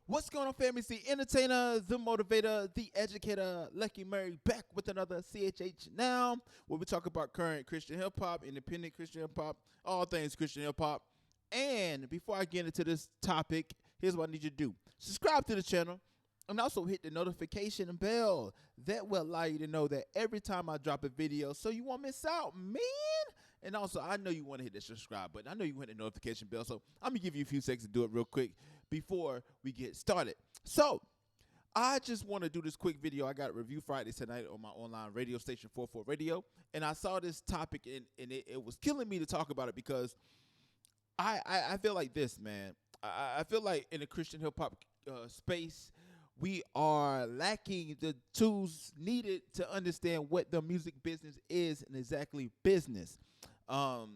What's going on, family? It's the entertainer, the motivator, the educator, Lucky Murray, back with another CHH Now, where we talk about current Christian hip hop, independent Christian hip hop, all things Christian hip hop. And before I get into this topic, here's what I need you to do: subscribe to the channel and also hit the notification bell. That will allow you to know that every time I drop a video, so you won't miss out, man. And also, I know you want to hit the subscribe button. I know you want the notification bell, so I'm going to give you a few seconds to do it real quick before we get started. So, I just want to do this quick video. I got a review Friday tonight on my online radio station, 44 Radio, and I saw this topic, and it was killing me to talk about it because I feel like this, man. I feel like in the Christian hip-hop space, we are lacking the tools needed to understand what the music business is and exactly business. I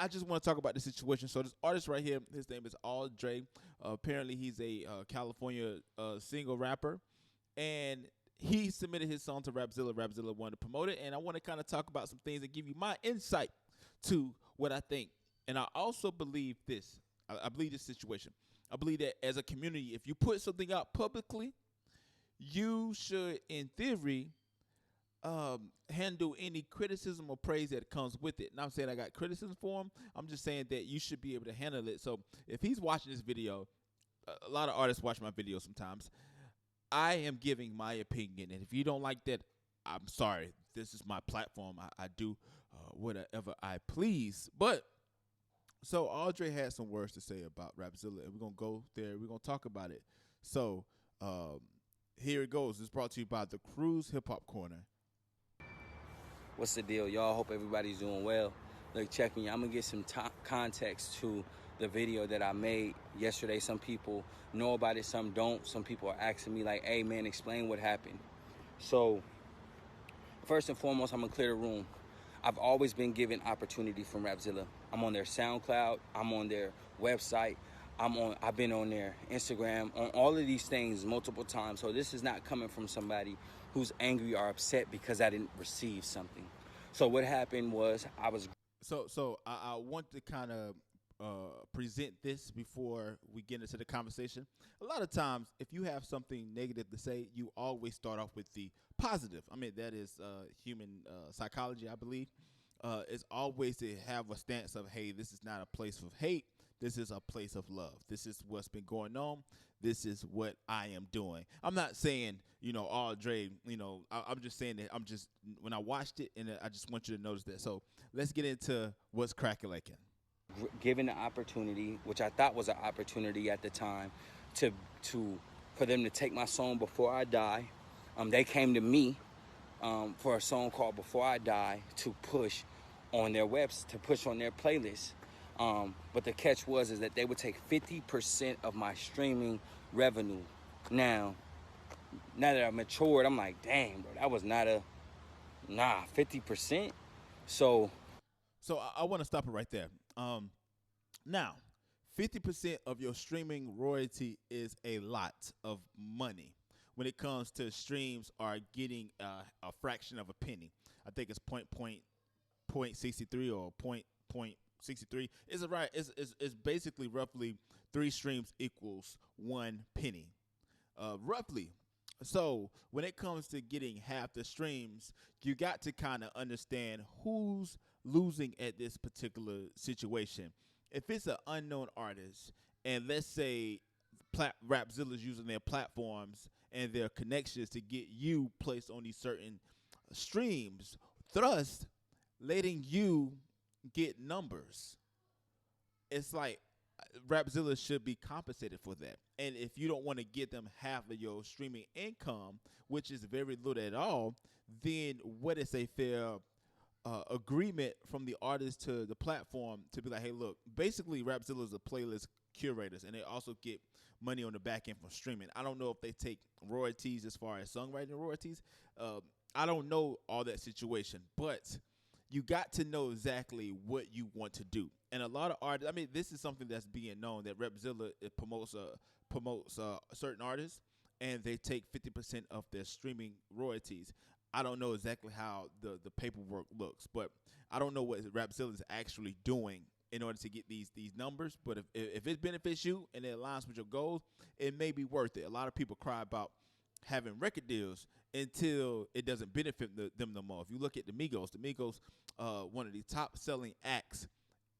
just want to talk about the situation. So this artist right here, his name is Aldre. Apparently, he's a California single rapper, and he submitted his song to Rapzilla. Rapzilla wanted to promote it, and I want to kind of talk about some things and give you my insight to what I think. And I also believe this. I believe this situation. I believe that as a community, if you put something out publicly, you should, in theory, handle any criticism or praise that comes with it. Not saying I got criticism for him. I'm just saying that you should be able to handle it. So if he's watching this video, a lot of artists watch my videos sometimes. I am giving my opinion, and if you don't like that, I'm sorry. This is my platform. I do whatever I please. But so Aldre had some words to say about Rapzilla, and we're gonna go there. We're gonna talk about it. So here it goes. It's brought to you by the Cruise Hip Hop Corner. What's the deal, y'all? Hope everybody's doing well. Look, check me. I'm gonna get some context to the video that I made yesterday. Some people know about it, some don't. Some people are asking me like, hey man, explain what happened. So first and foremost, I'm gonna clear the room. I've always been given opportunity from Rapzilla. I'm on their SoundCloud, I'm on their website, I've been on their Instagram, on all of these things multiple times. So this is not coming from somebody who's angry or upset because I didn't receive something. So what happened was I want to kind of present this before we get into the conversation. A lot of times, if you have something negative to say, you always start off with the positive. I mean, that is human psychology, I believe. It's always to have a stance of, hey, this is not a place of hate. This is a place of love. This is what's been going on. This is what I am doing. I'm not saying, Aldre, I'm just saying that when I watched it, and I just want you to notice that. So let's get into what's crack-a-lacking. Given the opportunity, which I thought was an opportunity at the time, for them to take my song Before I Die. They came to me for a song called Before I Die to push on their webs, to push on their playlist. But the catch is that they would take 50% of my streaming revenue. Now that I've matured, I'm like, dang, bro, that was not 50%. So I want to stop it right there. Now, 50% of your streaming royalty is a lot of money. When it comes to streams are getting a fraction of a penny. I think it's point 63 or point 63. Is it right? It's basically roughly 3 streams equals 1 penny, roughly. So when it comes to getting half the streams, you got to kind of understand who's losing at this particular situation. If it's an unknown artist, and let's say Rapzilla's using their platforms and their connections to get you placed on these certain streams, thus letting you get numbers, it's like Rapzilla should be compensated for that. And if you don't want to get them half of your streaming income, which is very little at all, then what is a fair agreement from the artist to the platform to be like, hey, look, basically Rapzilla is a playlist curators, and they also get money on the back end from streaming. I don't know if they take royalties as far as songwriting royalties. I don't know all that situation, but you got to know exactly what you want to do. And a lot of artists, I mean, this is something that's being known, that Rapzilla promotes certain artists, and they take 50% of their streaming royalties. I don't know exactly how the paperwork looks, but I don't know what Rapzilla is actually doing in order to get these numbers. But if it benefits you and it aligns with your goals, it may be worth it. A lot of people cry about having record deals until it doesn't benefit them no more. If you look at the Migos, one of the top selling acts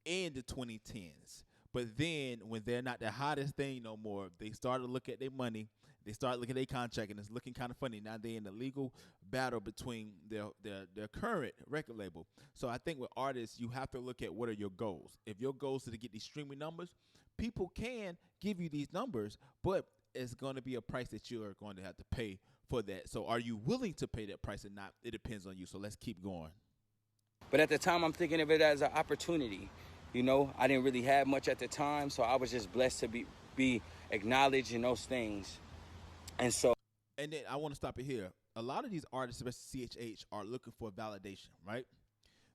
in the 2010s. But then when they're not the hottest thing no more, they start to look at their money. They start looking at their contract, and it's looking kind of funny. Now they're in a legal battle between their current record label. So I think with artists, you have to look at what are your goals. If your goals are to get these streaming numbers, people can give you these numbers, but it's going to be a price that you are going to have to pay for that. So are you willing to pay that price or not? It depends on you. So let's keep going. But at the time, I'm thinking of it as an opportunity. You know, I didn't really have much at the time, so I was just blessed to be acknowledged in those things. And then I want to stop it here. A lot of these artists, especially CHH, are looking for validation, right?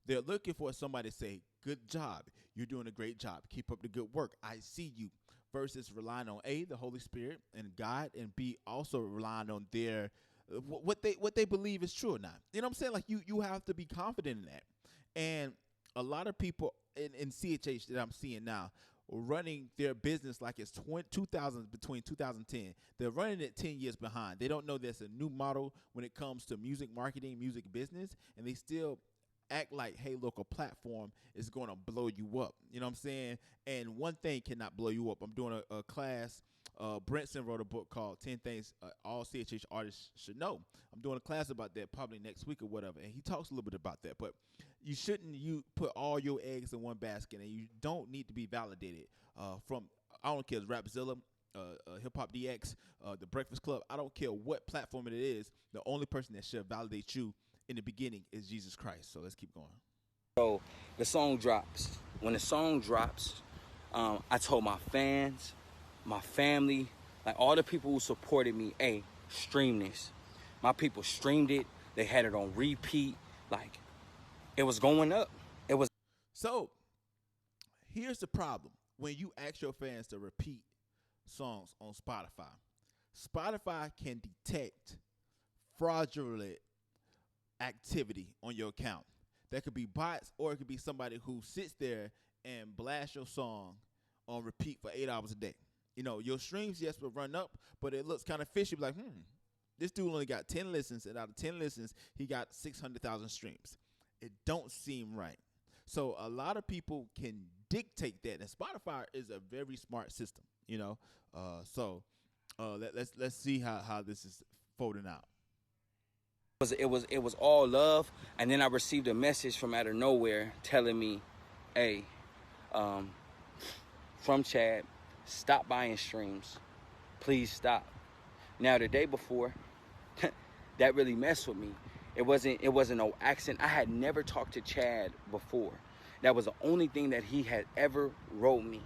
They're looking for somebody to say, good job. You're doing a great job. Keep up the good work. I see you. Versus relying on A, the Holy Spirit and God, and B, also relying on their what they believe is true or not. You know what I'm saying? Like you have to be confident in that. And a lot of people in CHH that I'm seeing now running their business like it's 2000 between 2010. They're running it 10 years behind. They don't know there's a new model when it comes to music marketing, music business, and they still act like, hey, look, a platform is going to blow you up. You know what I'm saying? And one thing cannot blow you up. I'm doing a class. Brenson wrote a book called 10 Things All CHH Artists Should Know. I'm doing a class about that probably next week or whatever, and he talks a little bit about that. But you shouldn't put all your eggs in one basket, and you don't need to be validated from, I don't care, Rapzilla, Hip Hop DX, The Breakfast Club. I don't care what platform it is. The only person that should validate you in the beginning is Jesus Christ. So let's keep going. So the song drops. When the song drops, I told my fans, my family, like all the people who supported me, hey, stream this. My people streamed it. They had it on repeat. Like, it was going up. It was. So here's the problem. When you ask your fans to repeat songs on Spotify, Spotify can detect fraudulent activity on your account. That could be bots, or it could be somebody who sits there and blasts your song on repeat for 8 hours a day. You know, your streams, yes, will run up, but it looks kind of fishy. Like, this dude only got 10 listens, and out of 10 listens, he got 600,000 streams. It don't seem right. So a lot of people can dictate that, and Spotify is a very smart system, you know. Let's see how this is folding out. It was all love, and then I received a message from out of nowhere telling me, hey, from Chad, stop buying streams. Please stop. Now the day before, that really messed with me. It wasn't no accident. I had never talked to Chad before. That was the only thing that he had ever wrote me.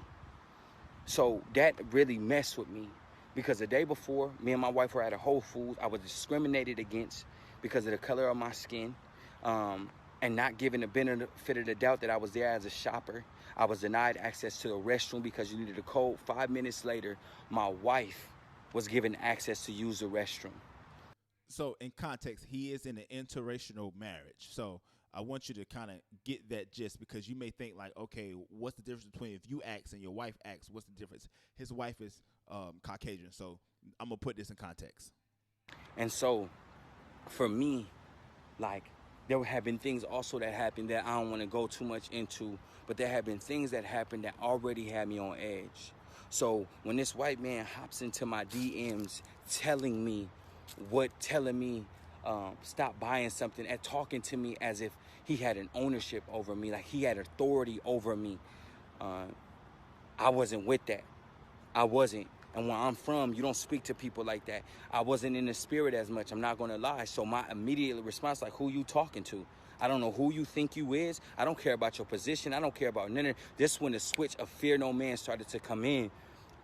So that really messed with me, because the day before, me and my wife were at a Whole Foods. I was discriminated against because of the color of my skin, and not given the benefit of the doubt that I was there as a shopper. I was denied access to the restroom because you needed a code. 5 minutes later, my wife was given access to use the restroom. So in context, he is in an interracial marriage. So I want you to kind of get that gist, because you may think like, okay, what's the difference between if you ask and your wife asks? What's the difference? His wife is Caucasian. So I'm going to put this in context. And so for me, like, there have been things also that happened that I don't want to go too much into, but there have been things that happened that already had me on edge. So when this white man hops into my DMs telling me stop buying something, and talking to me as if he had an ownership over me, like he had authority over me, I wasn't with that. I wasn't. And where I'm from, you don't speak to people like that. I wasn't in the spirit as much, I'm not going to lie. So my immediate response, like, who you talking to? I don't know who you think you is. I don't care about your position. I don't care about none of this. When the switch of fear no man started to come in,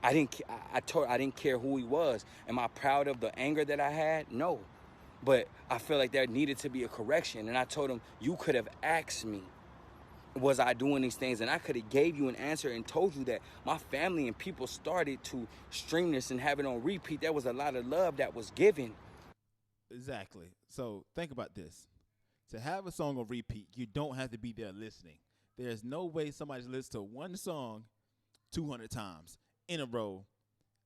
I didn't care who he was. Am I proud of the anger that I had? No. But I feel like there needed to be a correction. And I told him, you could have asked me, was I doing these things? And I could have gave you an answer and told you that my family and people started to stream this and have it on repeat. There was a lot of love that was given. Exactly. So think about this. To have a song on repeat, you don't have to be there listening. There's no way somebody's listened to one song 200 times in a row.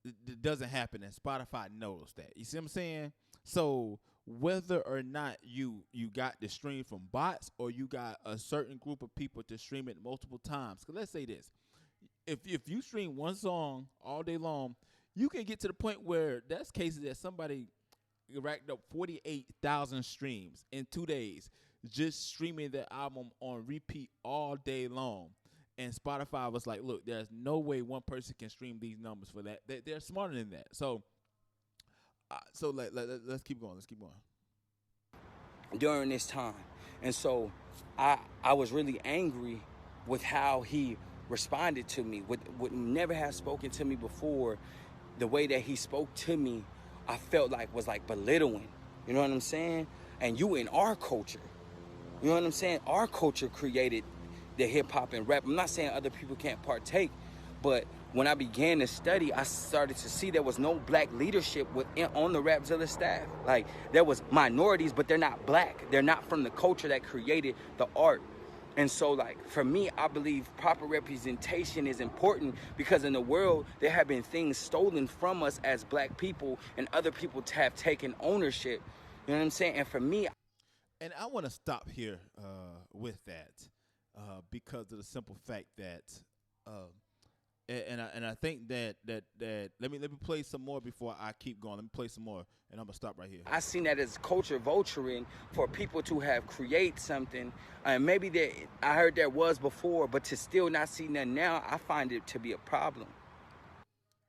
It doesn't happen, and Spotify knows that. You see what I'm saying? So whether or not you got the stream from bots or you got a certain group of people to stream it multiple times. Because let's say this. If you stream one song all day long, you can get to the point where that's cases that somebody racked up 48,000 streams in 2 days just streaming their album on repeat all day long. And Spotify was like, look, there's no way one person can stream these numbers for that. They're smarter than that. So let's keep going. Let's keep going. During this time. And so I was really angry with how he responded to me, would never have spoken to me before. The way that he spoke to me, I felt like was like belittling. You know what I'm saying? And you in our culture. You know what I'm saying? Our culture created the hip hop and rap. I'm not saying other people can't partake, but when I began to study, I started to see there was no black leadership on the Rapzilla staff. Like, there was minorities, but they're not black. They're not from the culture that created the art. And so, like, for me, I believe proper representation is important because in the world, there have been things stolen from us as black people and other people have taken ownership. You know what I'm saying? And for me... And I want to stop here with that because of the simple fact that... And I think that let me play some more before I keep going. Let me play some more, and I'm gonna stop right here. I seen that as culture vulturing for people to have create something, and maybe that I heard there was before, but to still not see nothing now, I find it to be a problem.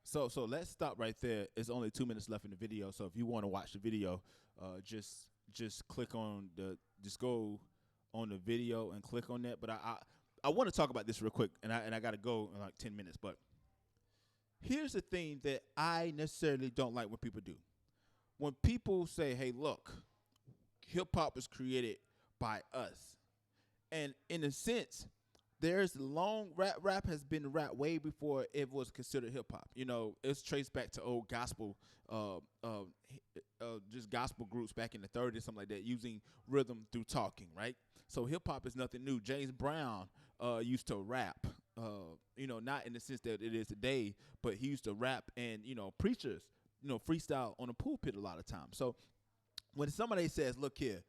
So let's stop right there. It's only 2 minutes left in the video, so if you want to watch the video, just click on just go on the video and click on that. But I want to talk about this real quick, and I got to go in like 10 minutes. But here's the thing that I necessarily don't like when people do. When people say, hey, look, hip-hop was created by us. And in a sense, there's long rap has been rap way before it was considered hip-hop. You know, it's traced back to old gospel, just gospel groups back in the 30s, something like that, using rhythm through talking, right? So hip-hop is nothing new. James Brown used to rap, not in the sense that it is today, but he used to rap, and, preachers, freestyle on the pulpit a lot of times. So when somebody says, look here,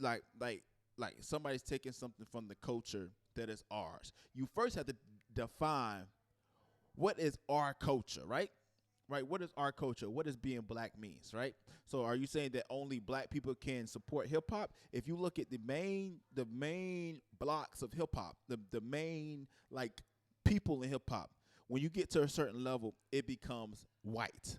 like somebody's taking something from the culture that is ours, you first have to define what is our culture, right? Right, what is our culture? What does being black means, right? So are you saying that only black people can support hip hop? If you look at the main blocks of hip hop, the main like people in hip hop, when you get to a certain level, it becomes white.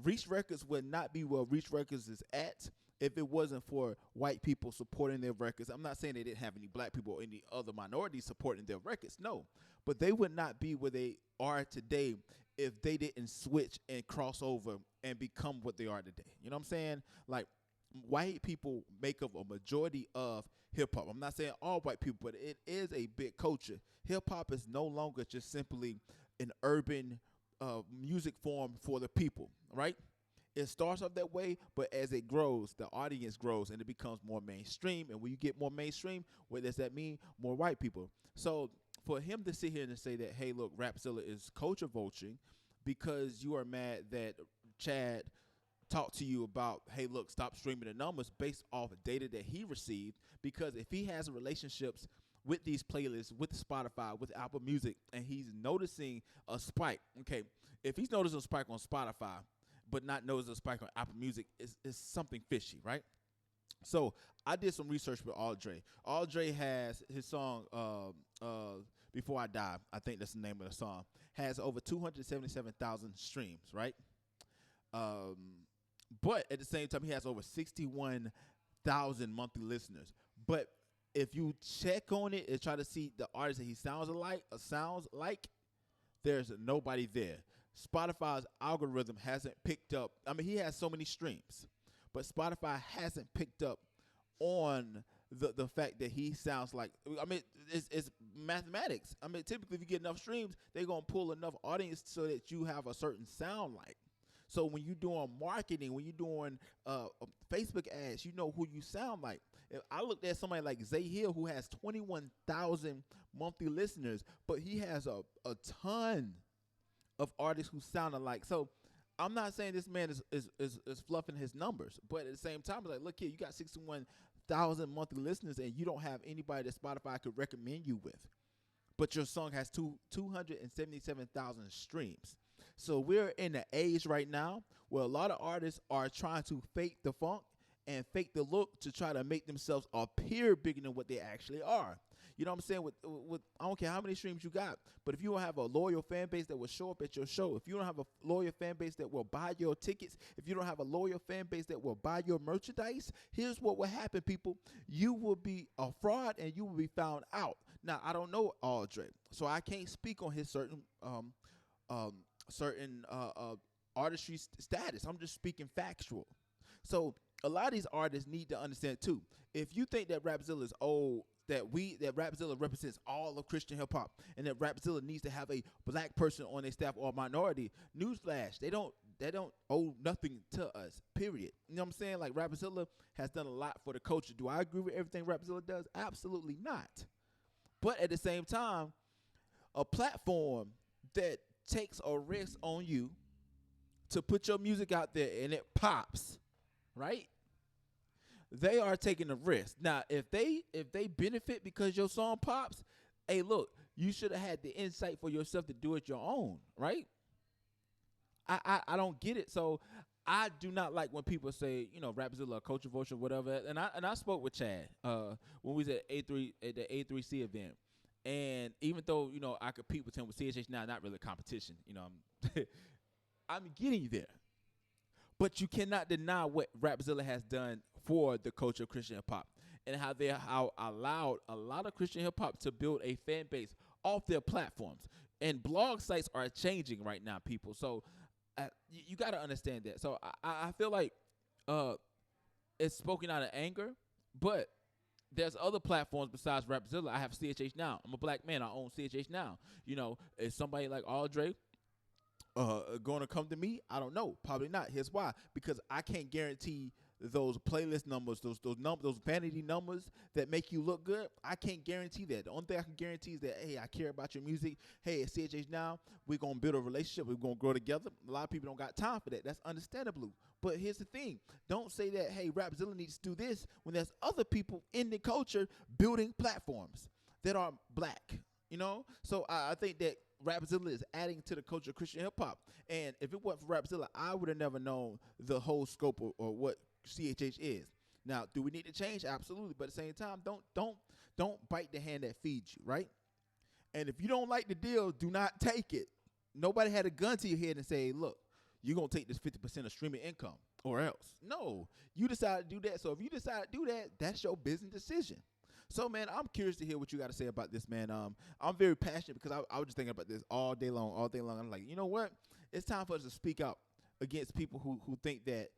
Reach Records would not be where Reach Records is at if it wasn't for white people supporting their records. I'm not saying they didn't have any black people or any other minorities supporting their records, no. But they would not be where they are today if they didn't switch and cross over and become what they are today. You know what I'm saying? Like, white people make up a majority of hip-hop. I'm not saying all white people, but it is a big culture. Hip-hop is no longer just simply an urban music form for the people, right? It starts off that way, but as it grows, the audience grows, and it becomes more mainstream. And when you get more mainstream, what does that mean? More white people. So for him to sit here and say that, hey, look, Rapzilla is culture vulturing because you are mad that Chad talked to you about, hey, look, stop streaming the numbers based off of data that he received, because if he has relationships with these playlists, with Spotify, with Apple Music, and he's noticing a spike, okay, if he's noticing a spike on Spotify but not noticing a spike on Apple Music, is something fishy, right? So I did some research with Aldre. Aldre has his song, Before I Die, I think that's the name of the song, has over 277,000 streams, right? But at the same time, he has over 61,000 monthly listeners. But if you check on it and try to see the artist that he sounds like, there's nobody there. Spotify's algorithm hasn't picked up. I mean, he has so many streams, but Spotify hasn't picked up on the fact that he sounds like. I mean, it's mathematics. I mean, typically if you get enough streams, they're gonna pull enough audience so that you have a certain sound like. So when you're doing marketing, when you're doing Facebook ads, you know who you sound like. If I looked at somebody like Zay Hill, who has 21,000 monthly listeners, but he has a ton of artists who sound alike. So I'm not saying this man is fluffing his numbers, but at the same time, it's like, look here, you got 61,000 monthly listeners, and you don't have anybody that Spotify could recommend you with. But your song has 277,000 streams. So we're in an age right now where a lot of artists are trying to fake the funk and fake the look to try to make themselves appear bigger than what they actually are. You know what I'm saying? With I don't care how many streams you got, but if you don't have a loyal fan base that will show up at your show, if you don't have a loyal fan base that will buy your tickets, if you don't have a loyal fan base that will buy your merchandise, here's what will happen, people. You will be a fraud and you will be found out. Now, I don't know Aldre, so I can't speak on his certain artistry status. I'm just speaking factual. So a lot of these artists need to understand too. If you think that Rapzilla is old, that Rapzilla represents all of Christian hip hop, and that Rapzilla needs to have a black person on their staff or a minority, newsflash, they don't owe nothing to us. Period. You know what I'm saying? Like, Rapzilla has done a lot for the culture. Do I agree with everything Rapzilla does? Absolutely not. But at the same time, a platform that takes a risk on you to put your music out there and it pops, right? They are taking a risk. Now, if they benefit because your song pops, hey, look, you should have had the insight for yourself to do it your own, right? I don't get it. So I do not like when people say, you know, Rapzilla, Culture Vulture, whatever. And I spoke with Chad when we was at the A3C event. And even though, you know, I compete with him with CHH now, not really competition, you know, I'm getting there. But you cannot deny what Rapzilla has done for the culture of Christian hip hop, and how allowed a lot of Christian hip hop to build a fan base off their platforms. And blog sites are changing right now, people. So you got to understand that. So I feel like it's spoken out of anger, but there's other platforms besides Rapzilla. I have CHH Now. I'm a black man. I own CHH Now. You know, is somebody like Aldre going to come to me? I don't know. Probably not. Here's why. Because I can't guarantee those playlist numbers, those vanity numbers that make you look good. I can't guarantee that. The only thing I can guarantee is that, hey, I care about your music. Hey, at CHH Now, we're going to build a relationship. We're going to grow together. A lot of people don't got time for that. That's understandable. But here's the thing. Don't say that, hey, Rapzilla needs to do this when there's other people in the culture building platforms that are black, you know? So I think that Rapzilla is adding to the culture of Christian hip hop. And if it wasn't for Rapzilla, I would have never known the whole scope or what CHH is. Now, do we need to change? Absolutely. But at the same time, don't bite the hand that feeds you, right? And if you don't like the deal, do not take it. Nobody had a gun to your head and say, look, you're going to take this 50% of streaming income or else. No, you decide to do that. So if you decide to do that, that's your business decision. So, man, I'm curious to hear what you got to say about this, man. I'm very passionate because I was just thinking about this all day long. I'm like, you know what? It's time for us to speak out against people who think that,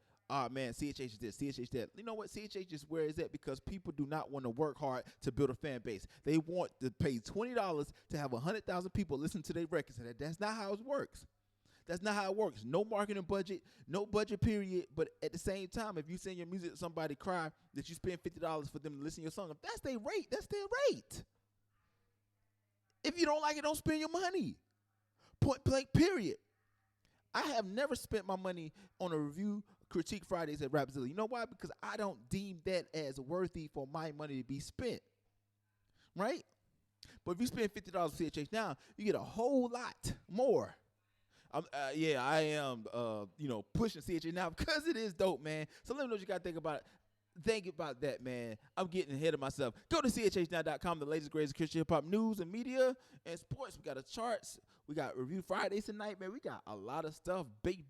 man, CHH is this, CHH that. You know what? CHH is where it's at because people do not want to work hard to build a fan base. They want to pay $20 to have 100,000 people listen to their records. And that's not how it works. That's not how it works. No marketing budget, no budget period. But at the same time, if you send your music to somebody cry that you spend $50 for them to listen to your song, if that's their rate, that's their rate. If you don't like it, don't spend your money. Point blank, period. I have never spent my money on a review critique Fridays at Rapzilla. You know why? Because I don't deem that as worthy for my money to be spent. Right? But if you spend $50 on CHH Now, you get a whole lot more. I am, pushing CHH Now because it is dope, man. So let me know what you got to think about it. Think about that, man. I'm getting ahead of myself. Go to chhnow.com, the latest, greatest Christian hip-hop news and media and sports. We got the charts. We got Review Fridays tonight, man. We got a lot of stuff, baby.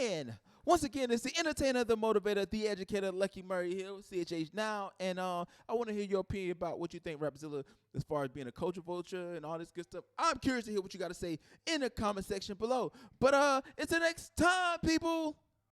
And once again, it's the entertainer, the motivator, the educator, Lucky Murray Hill, CHH Now. And I want to hear your opinion about what you think Rapzilla as far as being a culture vulture and all this good stuff. I'm curious to hear what you got to say in the comment section below. But until next time, people.